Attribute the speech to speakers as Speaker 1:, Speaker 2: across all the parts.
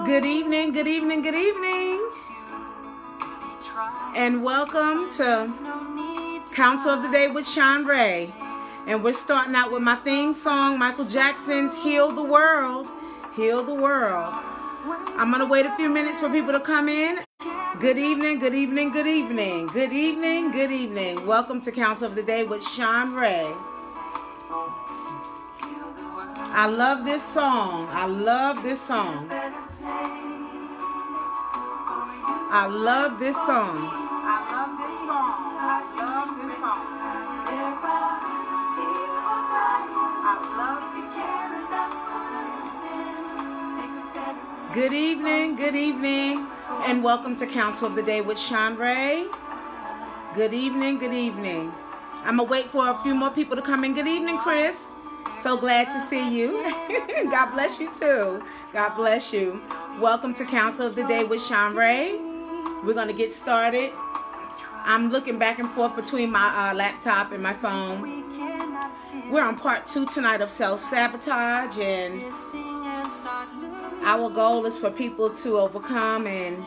Speaker 1: Good evening, good evening, good evening. And welcome to Counsel of the Day with Shanrae. And we're starting out with my theme song, Michael Jackson's Heal the World. Heal the World. I'm going to wait a few minutes for people to come in. Good evening, good evening, good evening. Good evening, good evening. Welcome to Counsel of the Day with Shanrae. I love this song. I love this song. I love this song. I love this song. I love this song. I love it. Good evening, good evening, and welcome to Counsel of the Day with Shanrae. Good evening, good evening. I'm going to wait for a few more people to come in. Good evening, Chris. So glad to see you. God bless you too. God bless you. Welcome to Counsel of the Day with Shanrae. We're going to get started. I'm looking back and forth between my laptop and my phone. We're on part 2 tonight of self-sabotage, and our goal is for people to overcome and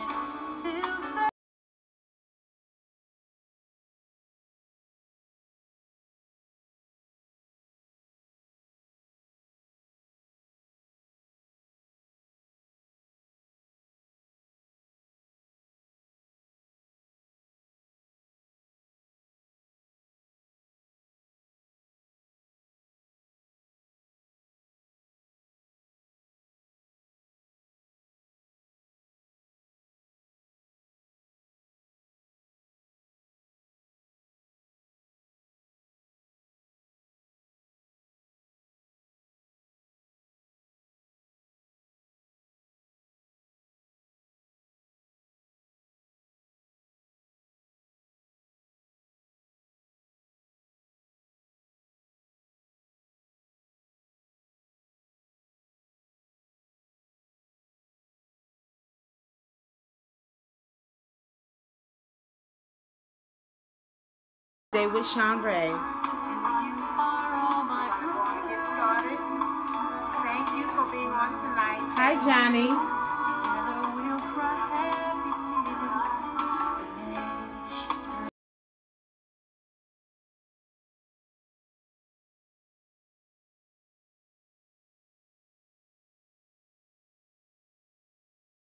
Speaker 1: Day with Shanrae. Get started. Thank you for being on tonight. Hi, Johnny.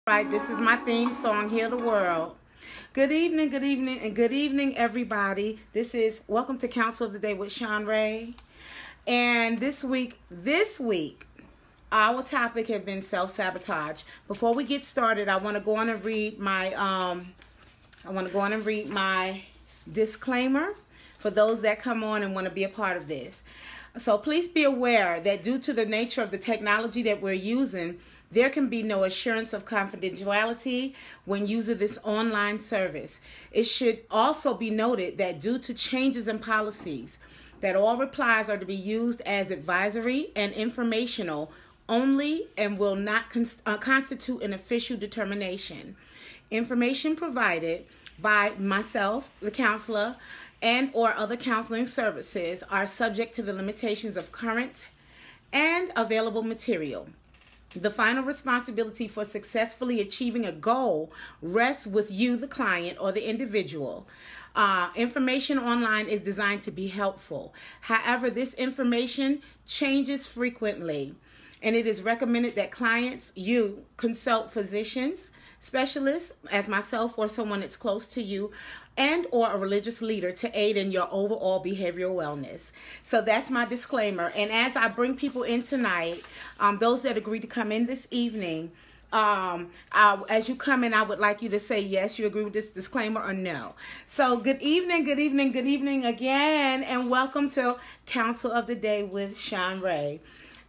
Speaker 1: Right, this is my theme song, Heal the World. Good evening, and good evening, everybody. This is Welcome to Counsel of the Day with Shanrae. And this week, our topic has been self-sabotage. Before we get started, I want to go on and read my disclaimer for those that come on and want to be a part of this. So please be aware that due to the nature of the technology that we're using, there can be no assurance of confidentiality when using this online service. It should also be noted that due to changes in policies, that all replies are to be used as advisory and informational only and will not constitute an official determination. Information provided by myself, the counselor, and or other counseling services are subject to the limitations of current and available material. The final responsibility for successfully achieving a goal rests with you, the client, or the individual. Information online is designed to be helpful. However, this information changes frequently, and it is recommended that clients, you, consult physicians, specialists, as myself or someone that's close to you, and or a religious leader to aid in your overall behavioral wellness. So that's my disclaimer. And as I bring people in tonight, those that agreed to come in this evening, as you come in, I would like you to say yes, you agree with this disclaimer, or no. So good evening, good evening, good evening again, and welcome to Counsel of the Day with Shanrae.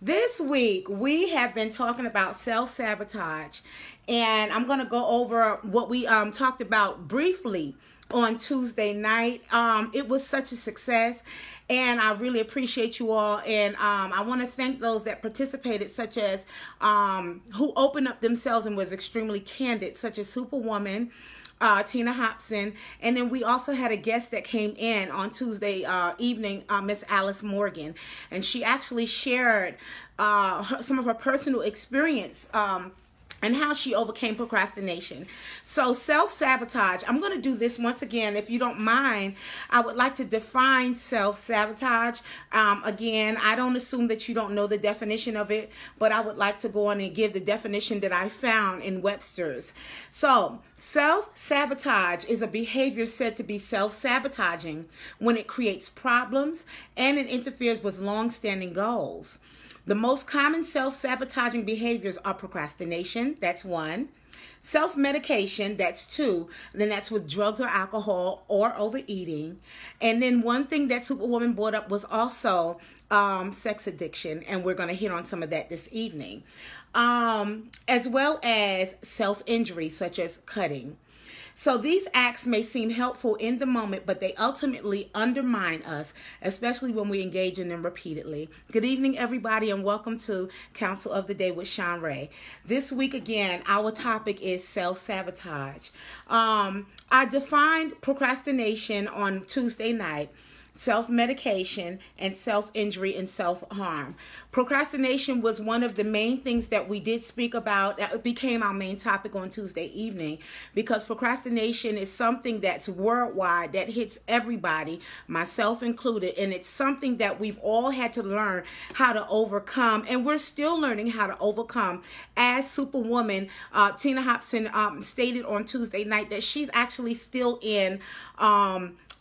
Speaker 1: This week, we have been talking about self-sabotage, and I'm going to go over what we talked about briefly on Tuesday night. It was such a success, and I really appreciate you all, and I want to thank those that participated, such as who opened up themselves and was extremely candid, such as Superwoman, Tina Hobson. And then we also had a guest that came in on Tuesday evening, Miss Alice Morgan. And she actually shared some of her personal experience and how she overcame procrastination. So self-sabotage, I'm going to do this once again. If you don't mind, I would like to define self-sabotage. Again, I don't assume that you don't know the definition of it, but I would like to go on and give the definition that I found in Webster's. So self-sabotage is a behavior said to be self-sabotaging when it creates problems and it interferes with long-standing goals. The most common self-sabotaging behaviors are procrastination, that's one. Self-medication, that's two. Then that's with drugs or alcohol or overeating. And then one thing that Superwoman brought up was also sex addiction. And we're going to hit on some of that this evening. As well as self-injury, such as cutting. So these acts may seem helpful in the moment, but they ultimately undermine us, especially when we engage in them repeatedly. Good evening, everybody, and welcome to Counsel of the Day with Shanrae. This week, again, our topic is self-sabotage. I defined procrastination on Tuesday night. Self-medication and self-injury and self-harm. Procrastination was one of the main things that we did speak about. That became our main topic on Tuesday evening, because procrastination is something that's worldwide, that hits everybody, myself included, and it's something that we've all had to learn how to overcome, and we're still learning how to overcome. As Superwoman, Tina Hobson stated on Tuesday night that she's actually still in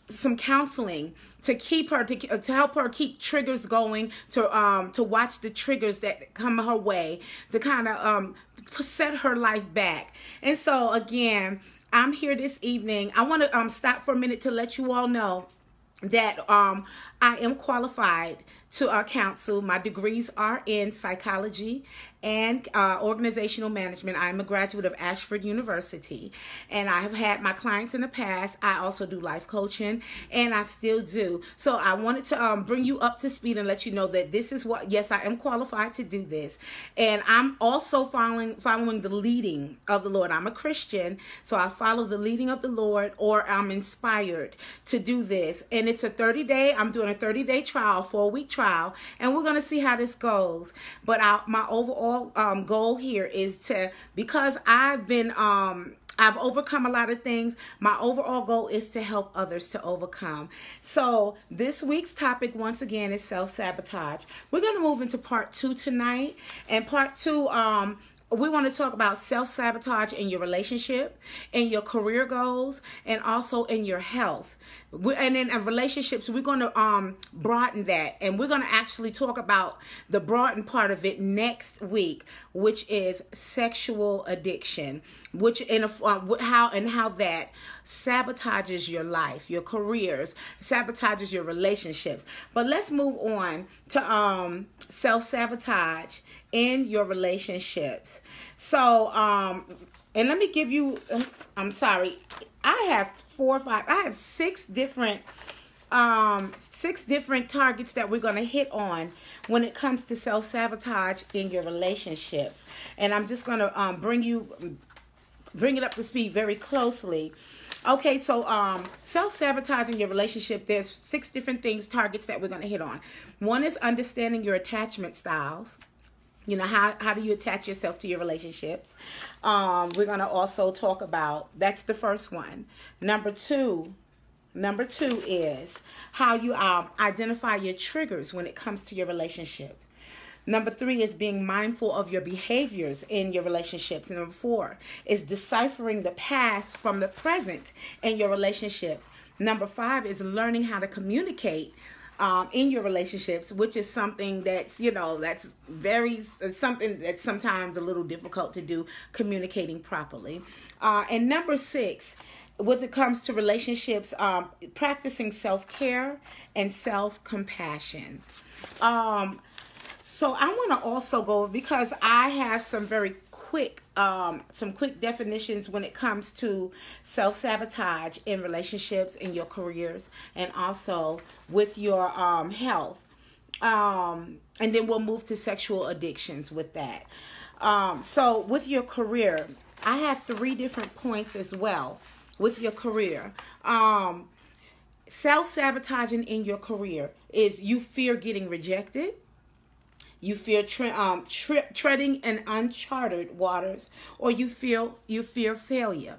Speaker 1: some counseling to keep her to help her keep triggers going, to watch the triggers that come her way, to kind of set her life back. And so again, I'm here this evening. I want to stop for a minute to let you all know that I am qualified to counsel. My degrees are in psychology and organizational management. I'm a graduate of Ashford University, and I have had my clients in the past. I also do life coaching, and I still do. So I wanted to bring you up to speed and let you know that this is what, yes, I am qualified to do this. And I'm also following the leading of the Lord. I'm a Christian, so I follow the leading of the Lord, or I'm inspired to do this. And it's a 30-day, I'm doing a 30-day trial, 4-week trial, and we're going to see how this goes. But my overall goal here is to, because I've overcome a lot of things, my overall goal is to help others to overcome. So this week's topic, once again, is self-sabotage. We're going to move into part 2 tonight. And part 2, we want to talk about self-sabotage in your relationship, in your career goals, and also in your health. And in relationships, we're going to broaden that. And we're going to actually talk about the broadened part of it next week, which is sexual addiction, which how that sabotages your life, your careers, sabotages your relationships. But let's move on to self-sabotage in your relationships. So, and let me give you, I'm sorry, I have 6 different targets that we're going to hit on when it comes to self-sabotage in your relationships. And I'm just going to bring it up to speed very closely. Okay, so self-sabotage in your relationship, there's 6 different targets that we're going to hit on. One is understanding your attachment styles. You know, how do you attach yourself to your relationships? We're going to also talk about, that's the first one. Number two is how you identify your triggers when it comes to your relationships. Number 3 is being mindful of your behaviors in your relationships. And number 4 is deciphering the past from the present in your relationships. Number 5 is learning how to communicate in your relationships, which is something that's, something that's sometimes a little difficult to do, communicating properly. And number 6, when it comes to relationships, practicing self-care and self-compassion. So I want to also go, because I have some very quick definitions when it comes to self-sabotage in relationships, in your careers, and also with your health. And then we'll move to sexual addictions with that. So with your career, I have 3 different points as well with your career. Self-sabotaging in your career is you fear getting rejected. You fear treading in uncharted waters, or you fear failure.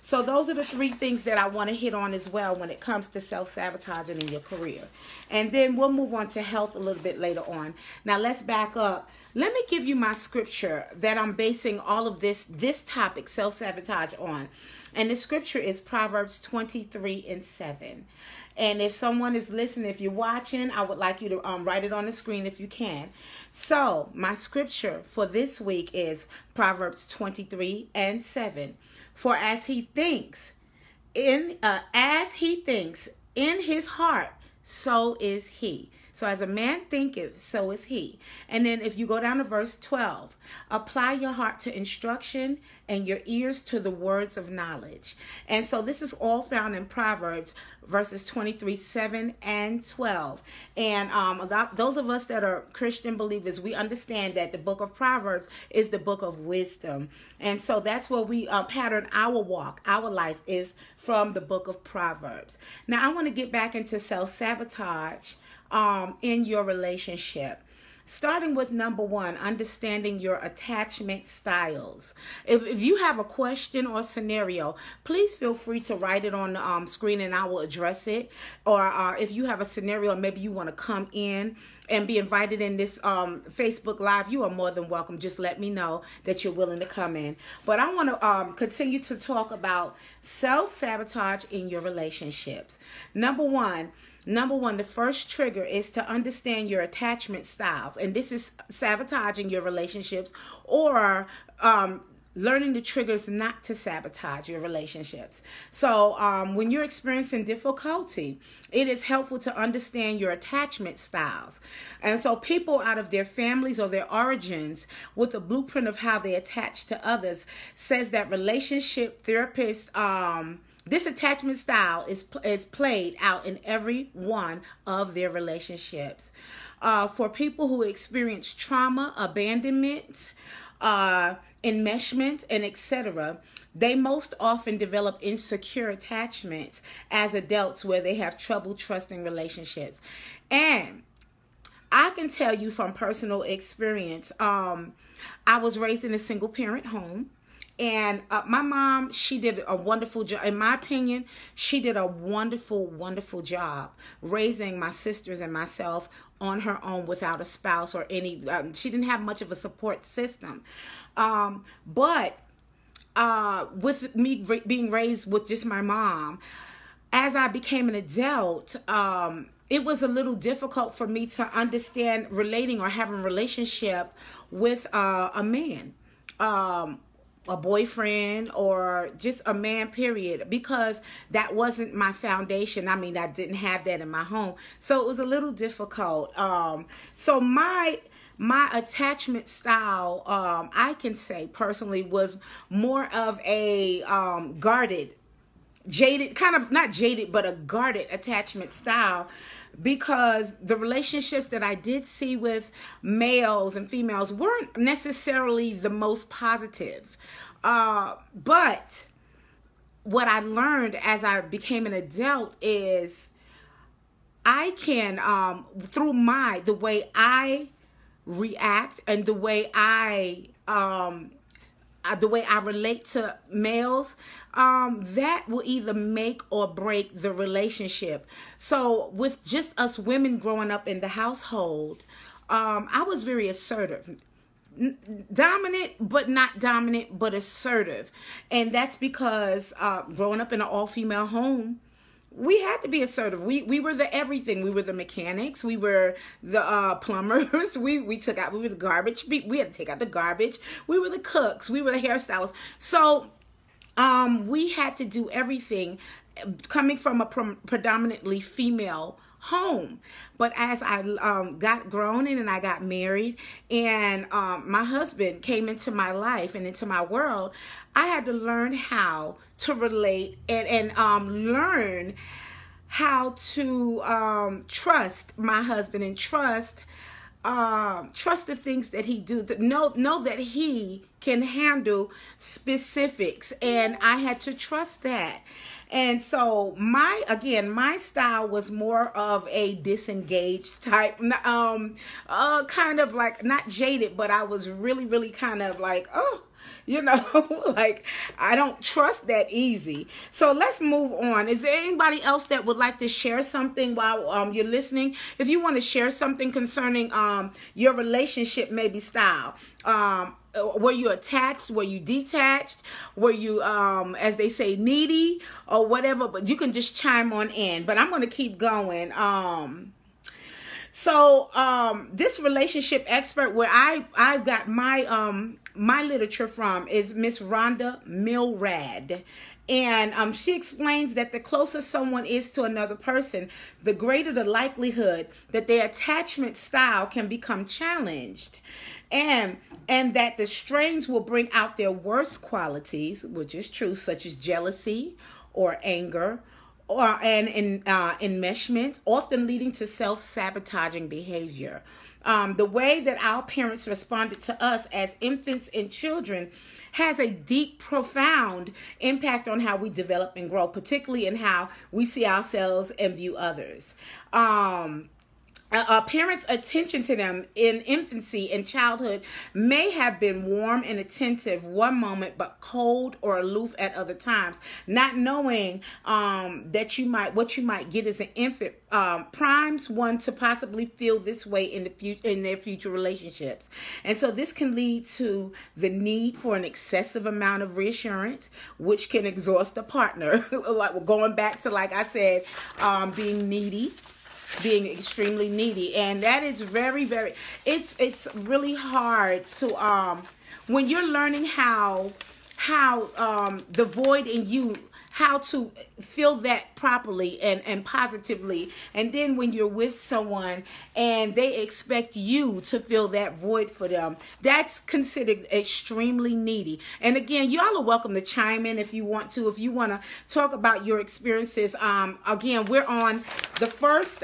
Speaker 1: So those are the three things that I want to hit on as well when it comes to self-sabotaging in your career. And then we'll move on to health a little bit later on. Now let's back up. Let me give you my scripture that I'm basing all of this topic, self-sabotage, on. And the scripture is Proverbs 23:7. And if someone is listening, if you're watching, I would like you to write it on the screen if you can. So my scripture for this week is Proverbs 23:7. For as he thinks in his heart, so is he. So as a man thinketh, so is he. And then if you go down to verse 12, apply your heart to instruction and your ears to the words of knowledge. And so this is all found in Proverbs verses 23:7 and 12. And those of us that are Christian believers, we understand that the book of Proverbs is the book of wisdom. And so that's where we pattern our walk. Our life is from the book of Proverbs. Now I want to get back into self-sabotage in your relationship. Starting with number one, understanding your attachment styles. If you have a question or scenario, please feel free to write it on the screen and I will address it. Or if you have a scenario, maybe you want to come in and be invited in this Facebook Live, you are more than welcome. Just let me know that you're willing to come in. But I want to continue to talk about self-sabotage in your relationships. Number one, the first trigger is to understand your attachment styles. And this is sabotaging your relationships or learning the triggers not to sabotage your relationships. So when you're experiencing difficulty, it is helpful to understand your attachment styles. And so people out of their families or their origins with a blueprint of how they attach to others says that relationship therapists, this attachment style is played out in every one of their relationships. For people who experience trauma, abandonment, enmeshment, and etc., they most often develop insecure attachments as adults where they have trouble trusting relationships. And I can tell you from personal experience, I was raised in a single parent home. And my mom, she did a wonderful job. In my opinion, she did a wonderful, wonderful job raising my sisters and myself on her own without a spouse or any, she didn't have much of a support system. But with me being raised with just my mom, as I became an adult, it was a little difficult for me to understand relating or having a relationship with a man. A boyfriend or just a man, period, because that wasn't my foundation. I mean, I didn't have that in my home, so it was a little difficult. So my attachment style, I can say personally, was more of a guarded, jaded, kind of not jaded, but a guarded attachment style. Because the relationships that I did see with males and females weren't necessarily the most positive. But what I learned as I became an adult is I can, through the way I react and the way I relate to males, that will either make or break the relationship. So with just us women growing up in the household, I was very assertive. Dominant, but not dominant, but assertive. And that's because growing up in an all-female home, we had to be assertive. We were the everything. We were the mechanics. We were the plumbers. We were the garbage. We had to take out the garbage. We were the cooks. We were the hairstylists. So we had to do everything coming from a predominantly female home. But as I got grown and I got married and my husband came into my life and into my world, I had to learn how to relate and learn how to trust my husband and trust trust the things that he do. To know that he can handle specifics, and I had to trust that. And so my style was more of a disengaged type, kind of like not jaded, but I was really, really kind of like, like I don't trust that easy. So let's move on. Is there anybody else that would like to share something while you're listening? If you want to share something concerning your relationship, maybe style. Were you attached? Were you detached? Were you, as they say, needy or whatever? But you can just chime on in. But I'm going to keep going. This relationship expert, where I got my literature from, is Miss Rhonda Milrad. And she explains that the closer someone is to another person, the greater the likelihood that their attachment style can become challenged. And that the strains will bring out their worst qualities, which is true, such as jealousy or anger, and enmeshment, often leading to self-sabotaging behavior. The way that our parents responded to us as infants and children has a deep, profound impact on how we develop and grow, particularly in how we see ourselves and view others. A parent's attention to them in infancy and childhood may have been warm and attentive one moment, but cold or aloof at other times. Not knowing that what you might get as an infant primes one to possibly feel this way in their future relationships. And so this can lead to the need for an excessive amount of reassurance, which can exhaust a partner. Like going back to, like I said, being extremely needy. And that is very, very, it's really hard to when you're learning how the void in you, how to feel that properly and positively, and then when you're with someone and they expect you to fill that void for them, that's considered extremely needy. And again, y'all are welcome to chime in if you want to talk about your experiences. Again, we're on the first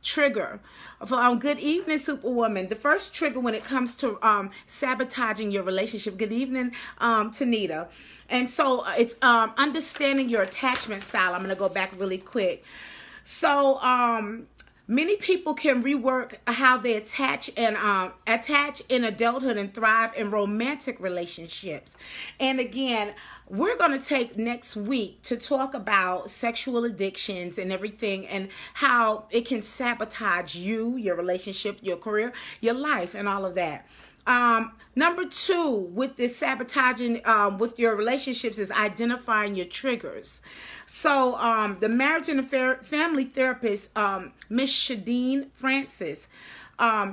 Speaker 1: trigger for good evening, Superwoman. The first trigger when it comes to sabotaging your relationship. Good evening, Tanita. And so it's understanding your attachment style. I'm going to go back really quick. So many people can rework how they attach in adulthood and thrive in romantic relationships. And again, we're going to take next week to talk about sexual addictions and everything, and how it can sabotage you, your relationship, your career, your life, and all of that. Number 2, with this sabotaging with your relationships, is identifying your triggers. So the marriage and family therapist, Miss Shadeen Francis,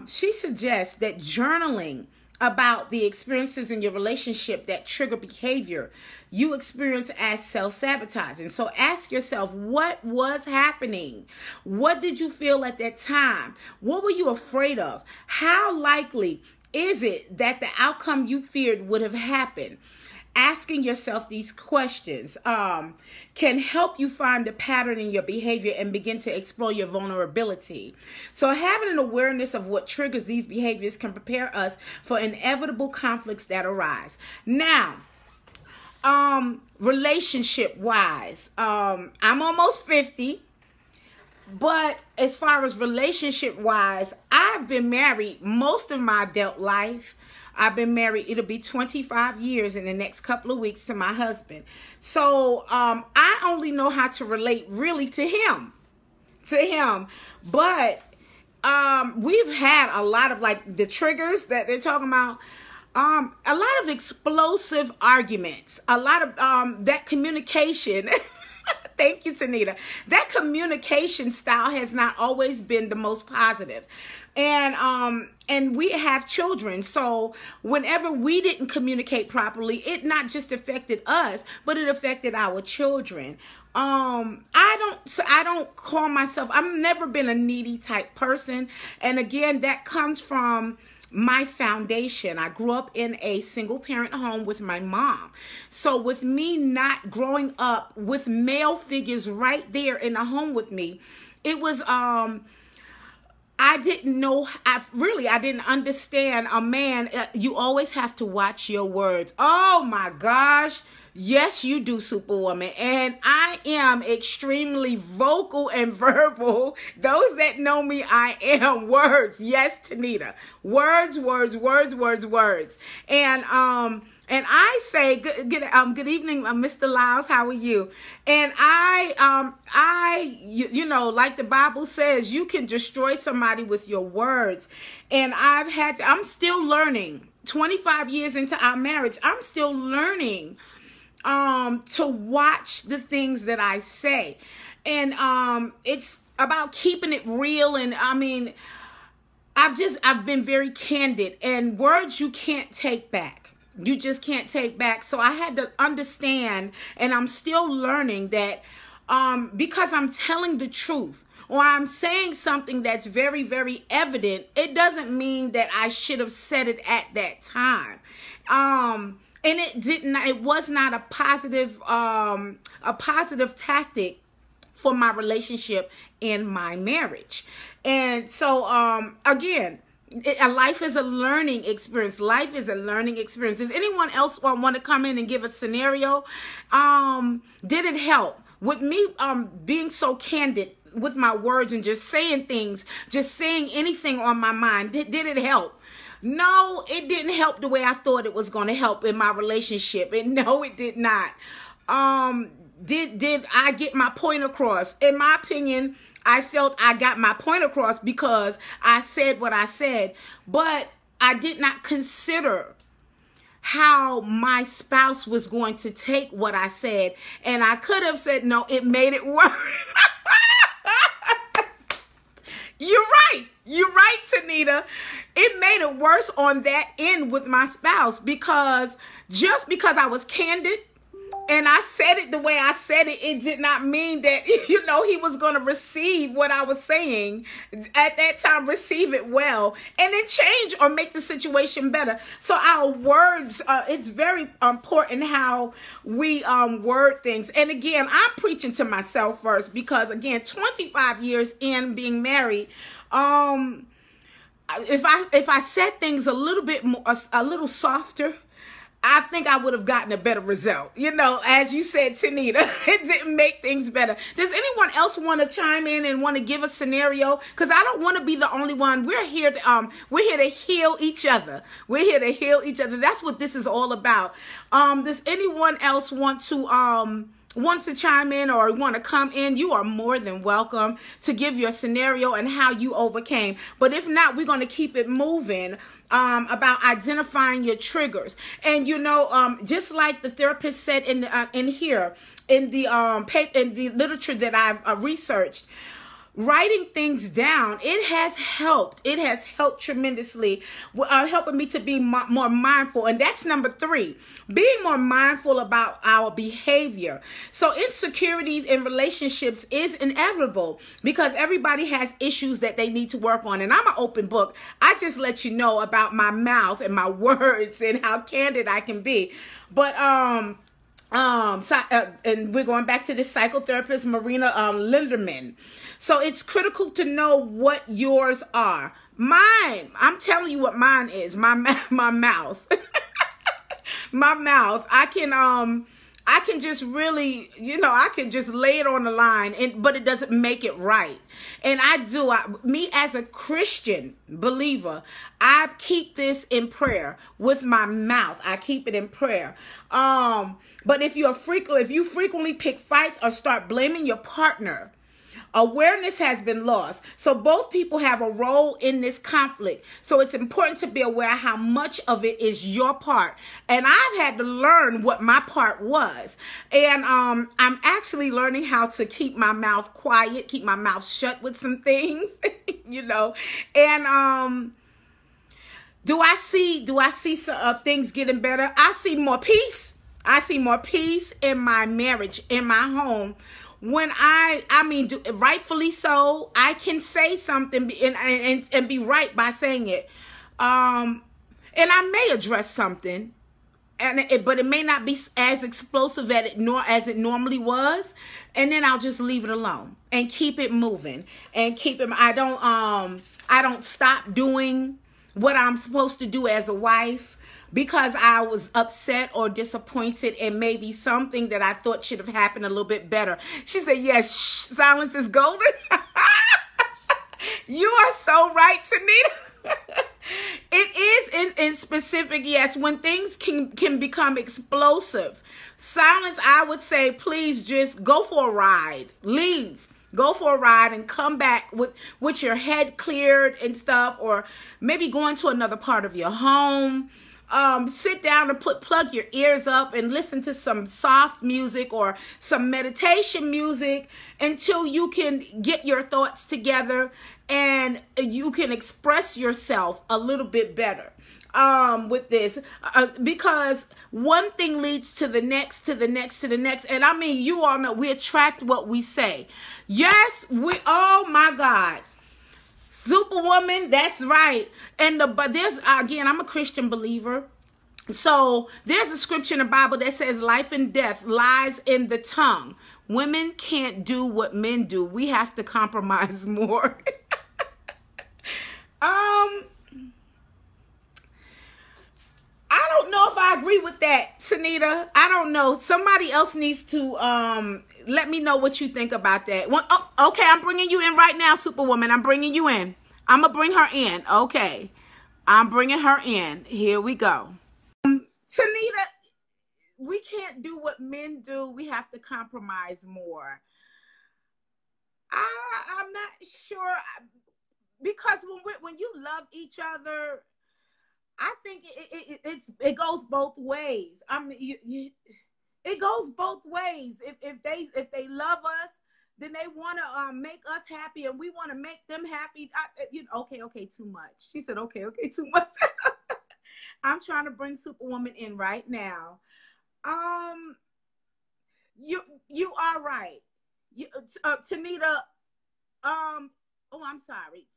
Speaker 1: she suggests that journaling about the experiences in your relationship that trigger behavior you experience as self-sabotage. And so ask yourself, what was happening? What did you feel at that time? What were you afraid of? How likely is it that the outcome you feared would have happened? Asking yourself these questions can help you find the pattern in your behavior and begin to explore your vulnerability. So having an awareness of what triggers these behaviors can prepare us for inevitable conflicts that arise. Now, relationship-wise, I'm almost 50. But as far as relationship-wise, I've been married most of my adult life. I've been married, it'll be 25 years in the next couple of weeks, to my husband. So I only know how to relate really to him. But we've had a lot of, like, the triggers that they're talking about. A lot of explosive arguments, a lot of that communication. Thank you, Tanita. That communication style has not always been the most positive. And we have children. So whenever we didn't communicate properly, it not just affected us, but it affected our children. I don't call myself, I've never been a needy type person. And again, that comes from my foundation. I grew up in a single parent home with my mom. So with me not growing up with male figures right there in the home with me, it was I didn't know, I didn't understand a man. You always have to watch your words. Oh my gosh. Yes, you do, Superwoman. And I am extremely vocal and verbal. Those that know me, I am words. Yes, Tanita. Words, words, words, words, words. And I say, good evening, Mr. Lyles. How are you? And you know, like the Bible says, you can destroy somebody with your words. And I'm still learning. 25 years into our marriage, I'm still learning to watch the things that I say. And it's about keeping it real. And I mean, I've been very candid, and words you can't take back. You just can't take back. So I had to understand, and I'm still learning that because I'm telling the truth, or I'm saying something that's very, very evident, it doesn't mean that I should have said it at that time. And it was not a positive tactic for my relationship and my marriage. And so, again, life is a learning experience. Life is a learning experience. Does anyone else want to come in and give a scenario? Did it help with me being so candid with my words and just saying things, just saying anything on my mind? Did it help? No, it didn't help the way I thought it was going to help in my relationship. And no, it did not. Did I get my point across? In my opinion, I felt I got my point across because I said what I said, but I did not consider how my spouse was going to take what I said. And I could have said, no, it made it worse. You're right. You're right, Tanita. It made it worse on that end with my spouse, because just because I was candid and I said it the way I said it, it did not mean that, you know, he was going to receive what I was saying at that time, receive it well, and then change or make the situation better. So our words, it's very important how we word things. And again, I'm preaching to myself first, because again, 25 years in being married, if I said things a little bit more, a little softer, I think I would have gotten a better result. You know, as you said, Tanita, it didn't make things better. Does anyone else want to chime in and want to give a scenario? Because I don't want to be the only one. We're here to heal each other. We're here to heal each other. That's what this is all about. Does anyone else want to chime in or want to come in? You are more than welcome to give your scenario and how you overcame. But if not, we're going to keep it moving about identifying your triggers. And you know, just like the therapist said in here in the paper, in the literature that I've researched, writing things down, it has helped. It has helped tremendously, helping me to be more mindful. And that's number 3, being more mindful about our behavior. So insecurities in relationships is inevitable, because everybody has issues that they need to work on. And I'm an open book. I just let you know about my mouth and my words and how candid I can be. But and we're going back to this psychotherapist, Marina Linderman. So it's critical to know what yours are. Mine, I'm telling you what mine is. My mouth. My mouth. I can just really, you know, I can just lay it on the line, but it doesn't make it right. And me as a Christian believer, I keep this in prayer with my mouth. I keep it in prayer. But if you frequently pick fights or start blaming your partner, awareness has been lost. So both people have a role in this conflict. So it's important to be aware how much of it is your part. And I've had to learn what my part was. And I'm actually learning how to keep my mouth quiet, keep my mouth shut with some things, you know. And do I see things getting better? I see more peace. I see more peace in my marriage, in my home. When rightfully so, I can say something and be right by saying it. And I may address something, but it may not be as explosive as it normally was. And then I'll just leave it alone and keep it moving and I I don't stop doing what I'm supposed to do as a wife because I was upset or disappointed and maybe something that I thought should have happened a little bit better. She said, yes, silence is golden. You are so right, Tanita. It is in specific, yes, when things can become explosive. Silence, I would say, please just go for a ride. Leave. Go for a ride and come back with your head cleared and stuff, or maybe going to another part of your home. Sit down and plug your ears up and listen to some soft music or some meditation music until you can get your thoughts together and you can express yourself a little bit better with this, because one thing leads to the next, to the next, to the next. And I mean, you all know we attract what we say. Yes, oh my God. Superwoman, that's right. But there's, again, I'm a Christian believer. So there's a scripture in the Bible that says life and death lies in the tongue. Women can't do what men do. We have to compromise more. I don't know if I agree with that, Tanita. I don't know. Somebody else needs to let me know what you think about that. Okay, I'm bringing you in right now, Superwoman. I'm bringing you in. I'm going to bring her in. Okay. I'm bringing her in. Here we go. Tanita, we can't do what men do. We have to compromise more. I'm not sure, because when you love each other, I think it goes both ways. I mean, it goes both ways. If they love us, then they want to make us happy, and we want to make them happy. Okay, too much. She said, okay, too much. I'm trying to bring Superwoman in right now. You are right. Tanita. Oh, I'm sorry.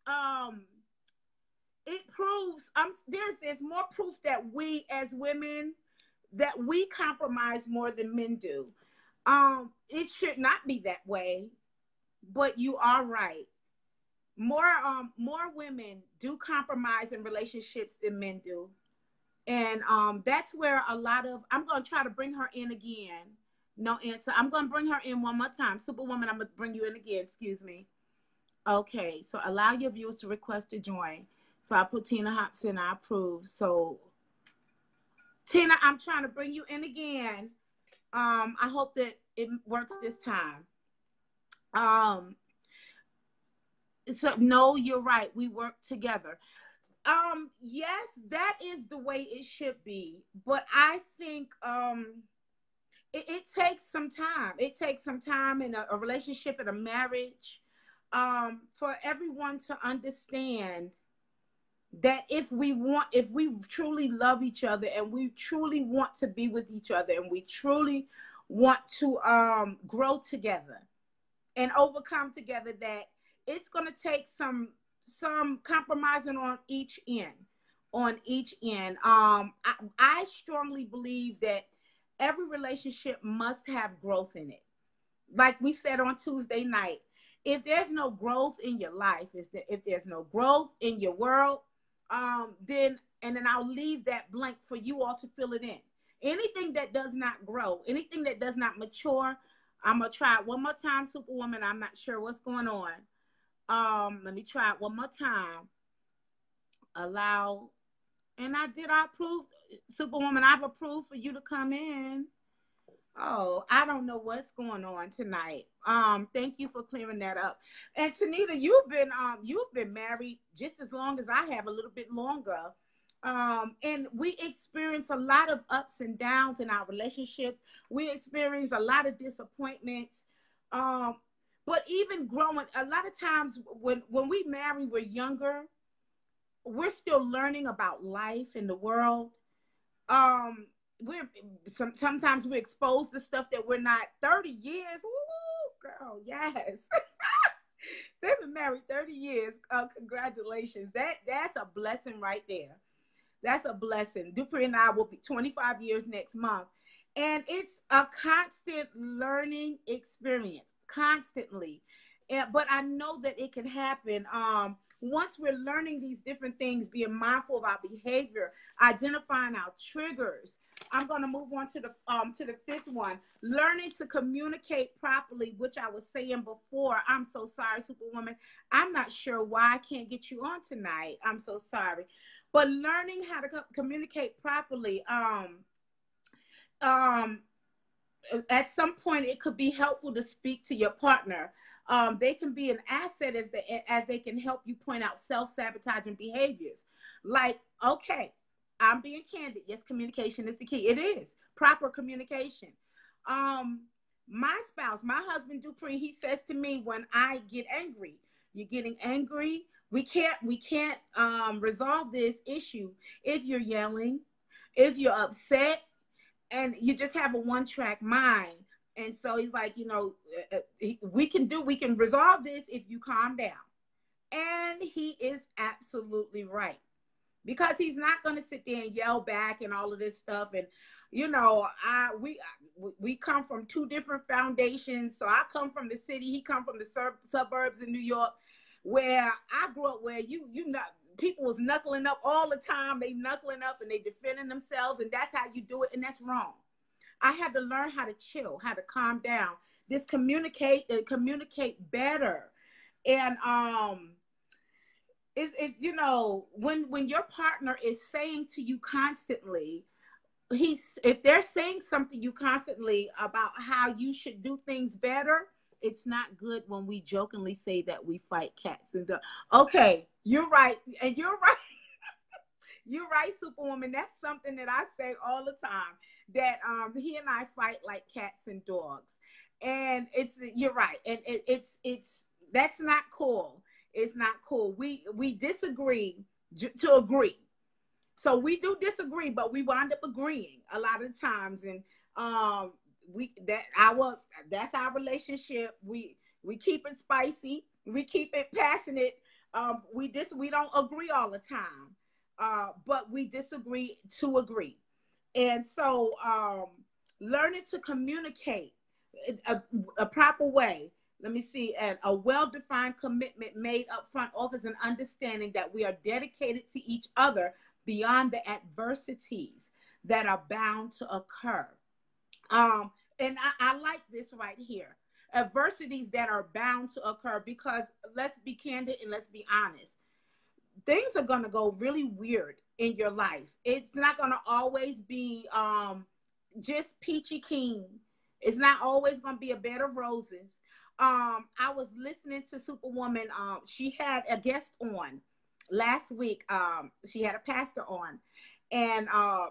Speaker 1: It proves there's more proof that we as women, that we compromise more than men do. It should not be that way, but you are right. More women do compromise in relationships than men do. And that's where a lot of, I'm going to try to bring her in again. No answer. I'm going to bring her in one more time. Superwoman, I'm going to bring you in again. Excuse me. Okay, so allow your viewers to request to join. So I put Tina Hobson, I approve. So Tina, I'm trying to bring you in again. I hope that it works this time. So no, you're right. We work together. Yes, that is the way it should be. But I think it takes some time. It takes some time in a relationship, in a marriage, for everyone to understand that if we truly love each other, and we truly want to be with each other, and we truly want to grow together and overcome together, that it's going to take some compromising on each end. I strongly believe that every relationship must have growth in it. Like we said on Tuesday night, if there's no growth in your life, if there's no growth in your world, then I'll leave that blank for you all to fill it in. Anything that does not grow, anything that does not mature, I'm going to try it one more time, Superwoman. I'm not sure what's going on. Let me try it one more time. Allow, and I approve, Superwoman. I've approved for you to come in. Oh, I don't know what's going on tonight. Thank you for clearing that up. And Tanita, you've been married just as long as I have, a little bit longer. And we experience a lot of ups and downs in our relationships. We experience a lot of disappointments. But even growing, a lot of times when we marry, we're younger. We're still learning about life in the world. Sometimes we're exposed to stuff that we're not. 30 years, woo, girl, yes. They've been married 30 years. Congratulations. That's a blessing right there. That's a blessing. Dupree and I will be 25 years next month. And it's a constant learning experience, constantly. But I know that it can happen. Once we're learning these different things, being mindful of our behavior, identifying our triggers, I'm going to move on to the fifth one, learning to communicate properly, which I was saying before. I'm so sorry, Superwoman. I'm not sure why I can't get you on tonight. I'm so sorry. But learning how to communicate properly, um, at some point it could be helpful to speak to your partner. They can be an asset as they can help you point out self-sabotaging behaviors. Like, okay, I'm being candid. Yes, communication is the key. It is proper communication. My spouse, my husband Dupree, he says to me when I get angry, "You're getting angry. We can't resolve this issue if you're yelling, if you're upset, and you just have a one-track mind." And so he's like, we can resolve this if you calm down. And he is absolutely right, because he's not going to sit there and yell back and all of this stuff. And we come from two different foundations. So I come from the city, he come from the suburbs in New York, where I grew up, where people was knuckling up all the time. They knuckling up and they defending themselves, and that's how you do it, and that's wrong. I had to learn how to chill, how to calm down, just communicate better. And when your partner is saying to you constantly, if they're saying something to you constantly about how you should do things better, it's not good when we jokingly say that we fight cats and dogs. Okay, you're right, and you're right. You're right, Superwoman. That's something that I say all the time, that he and I fight like cats and dogs. And you're right. And it's that's not cool. It's not cool. We disagree to agree. So we do disagree, but we wind up agreeing a lot of times. And that's our relationship. We keep it spicy. We keep it passionate. We don't agree all the time. But we disagree to agree. And so learning to communicate a proper way. Let me see. And a well-defined commitment made up front offers an understanding that we are dedicated to each other beyond the adversities that are bound to occur. And I like this right here. Adversities that are bound to occur, because let's be candid and let's be honest. Things are going to go really weird in your life. It's not going to always be just peachy keen. It's not always going to be a bed of roses. I was listening to Superwoman. She had a guest on last week. She had a pastor on, and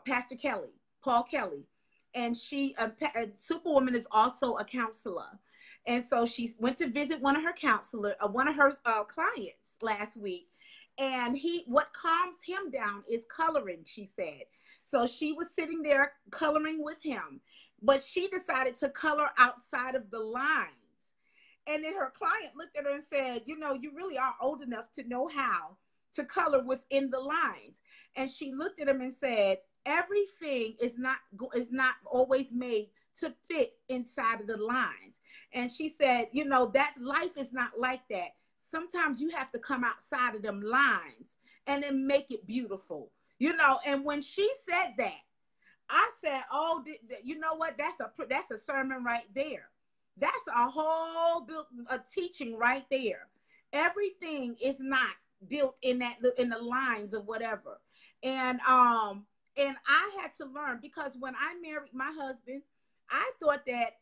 Speaker 1: Pastor Kelly, Paul Kelly. And Superwoman is also a counselor. And so she went to visit one of her clients last week. And what calms him down is coloring, she said. So she was sitting there coloring with him, but she decided to color outside of the lines. And then her client looked at her and said, you really are old enough to know how to color within the lines. And she looked at him and said, everything is not always made to fit inside of the lines. And she said, that life is not like that. Sometimes you have to come outside of them lines and then make it beautiful, And when she said that, I said, oh, you know what? That's a sermon right there. That's a whole teaching right there. Everything is not built in the lines of whatever. And I had to learn, because when I married my husband, I thought that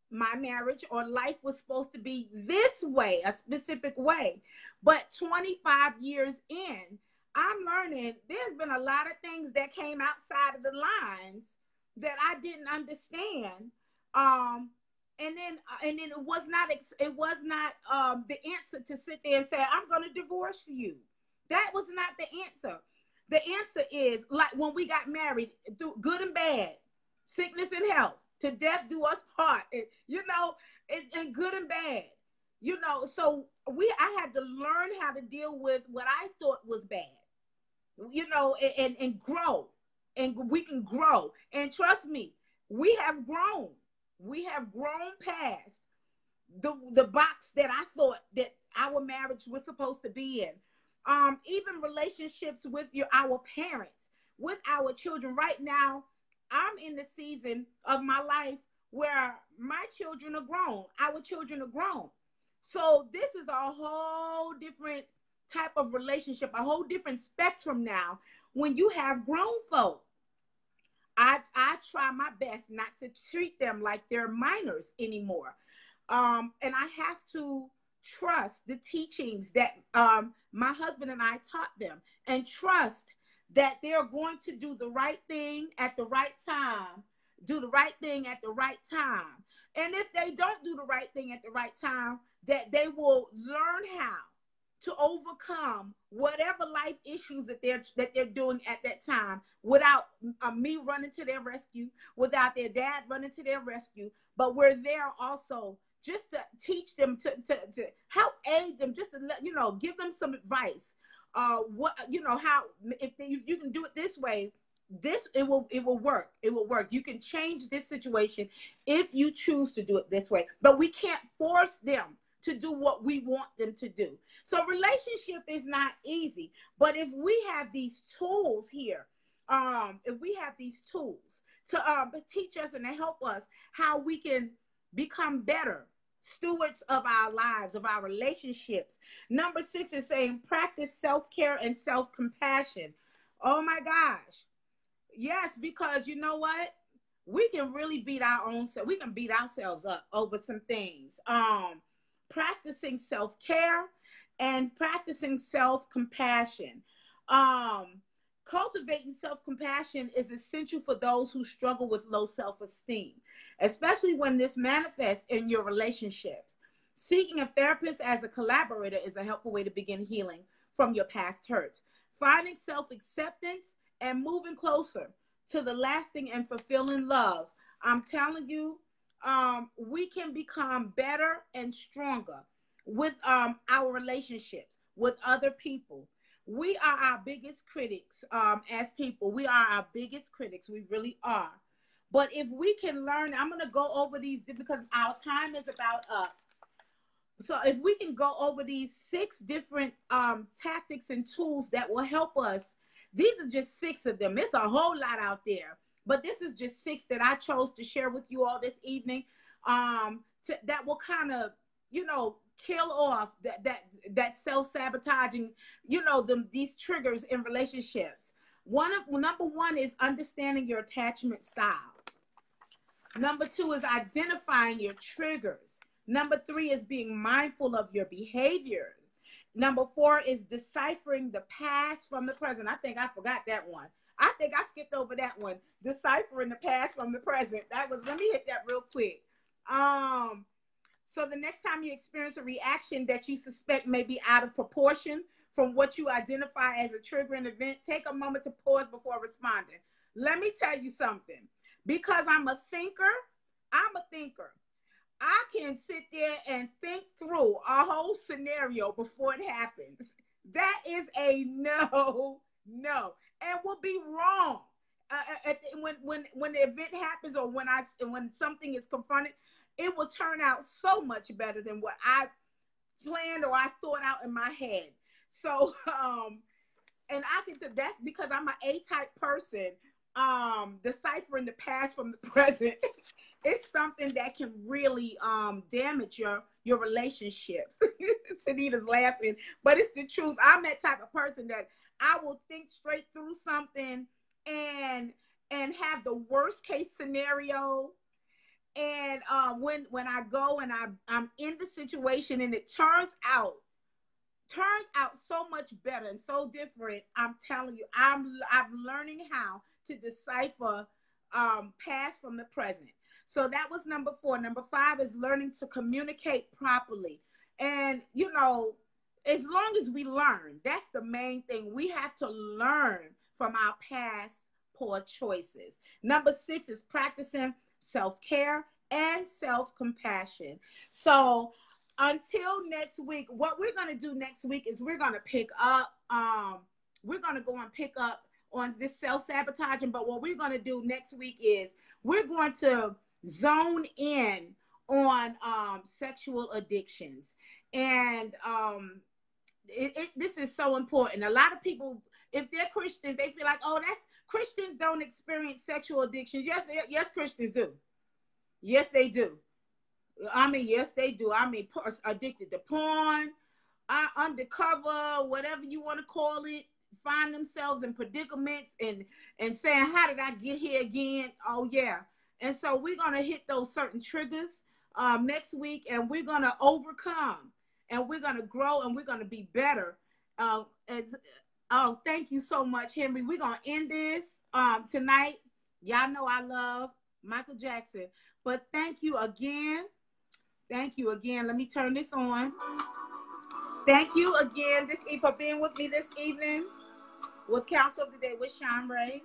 Speaker 1: my marriage or life was supposed to be this way, a specific way. But 25 years in, I'm learning there's been a lot of things that came outside of the lines that I didn't understand. And then it was not the answer to sit there and say, I'm going to divorce you. That was not the answer. The answer is, like when we got married, through good and bad, sickness and health, to death do us part, and good and bad, so I had to learn how to deal with what I thought was bad, and grow, and we can grow. And trust me, we have grown past the box that I thought that our marriage was supposed to be in. Even relationships with our parents, with our children. Right now, I'm in the season of my life where my children are grown. Our children are grown. So this is a whole different type of relationship, a whole different spectrum now. When you have grown folk, I try my best not to treat them like they're minors anymore. And I have to trust the teachings that my husband and I taught them, and trust that they're going to do the right thing at the right time, do the right thing at the right time. And if they don't do the right thing at the right time, that they will learn how to overcome whatever life issues that they're doing at that time, without me running to their rescue, without their dad running to their rescue. But we're there also just to teach them, to help aid them, just to let give them some advice. What how, if you can do it this way, it will work. It will work. You can change this situation if you choose to do it this way. But we can't force them to do what we want them to do. So relationship is not easy. But if we have these tools here, if we have these tools to teach us and to help us how we can become better stewards of our lives, of our relationships. Number 6 is saying practice self-care and self-compassion. Oh my gosh. Yes, because you know what? We can really beat our own self. We can beat ourselves up over some things. Practicing self-care and practicing self-compassion. Cultivating self-compassion is essential for those who struggle with low self-esteem, especially when this manifests in your relationships. Seeking a therapist as a collaborator is a helpful way to begin healing from your past hurts. Finding self-acceptance and moving closer to the lasting and fulfilling love. I'm telling you, we can become better and stronger with our relationships with other people. We are our biggest critics as people. We are our biggest critics. We really are. But if we can learn, I'm going to go over these because our time is about up. So if we can go over these 6 different tactics and tools that will help us. These are just 6 of them. It's a whole lot out there. But this is just 6 that I chose to share with you all this evening, that will kind of, kill off that self-sabotaging, these triggers in relationships. Number 1 is understanding your attachment style. Number 2 is identifying your triggers. Number 3 is being mindful of your behavior. Number 4 is deciphering the past from the present. I think I forgot that one. I think I skipped over that one. Deciphering the past from the present. Let me hit that real quick. So the next time you experience a reaction that you suspect may be out of proportion from what you identify as a triggering event, take a moment to pause before responding. Let me tell you something. Because I'm a thinker, I can sit there and think through a whole scenario before it happens. That is a no, and will be wrong. When the event happens, or when something is confronted, it will turn out so much better than what I planned or I thought out in my head. So, and I can say that's because I'm an A-type person. Deciphering the past from the present is something that can really damage your relationships. Tanita's laughing, but it's the truth. I'm that type of person that I will think straight through something and have the worst case scenario. And when I go and I'm in the situation and it turns out so much better and so different, I'm telling you, I'm learning how to decipher past from the present. So that was number 4. Number 5 is learning to communicate properly. And, as long as we learn, that's the main thing. We have to learn from our past poor choices. Number 6 is practicing self-care and self-compassion. So until next week, what we're going to do next week is we're going to pick up, we're going to go and pick up on this self-sabotaging. But what we're going to do next week is we're going to zone in on sexual addictions. And this is so important. A lot of people, if they're Christians, they feel like, oh, that's Christians don't experience sexual addictions. Yes, Christians do. Yes, they do. I mean, yes, they do. I mean, addicted to porn, undercover, whatever you want to call it, find themselves in predicaments and saying, how did I get here again? Oh, yeah. And so we're going to hit those certain triggers next week, and we're going to overcome, and we're going to grow, and we're going to be better. Oh, thank you so much, Henry. We're going to end this tonight. Y'all know I love Michael Jackson. But thank you again. Thank you again. Let me turn this on. Thank you again for being with me this evening with Counsel of the Day with Shanrae.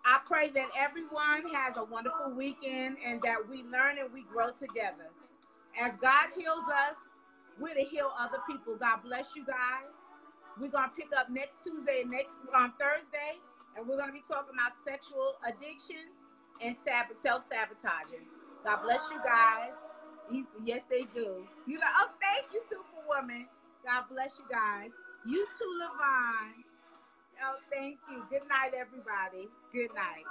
Speaker 1: I pray that everyone has a wonderful weekend and that we learn and we grow together. As God heals us, we're to heal other people. God bless you guys. We're going to pick up next Tuesday, next Thursday, and we're going to be talking about sexual addictions and self-sabotaging. God bless you guys. Yes, they do. You know, oh, thank you, Superwoman. God bless you guys. You too, Levon. Oh, thank you. Good night, everybody. Good night.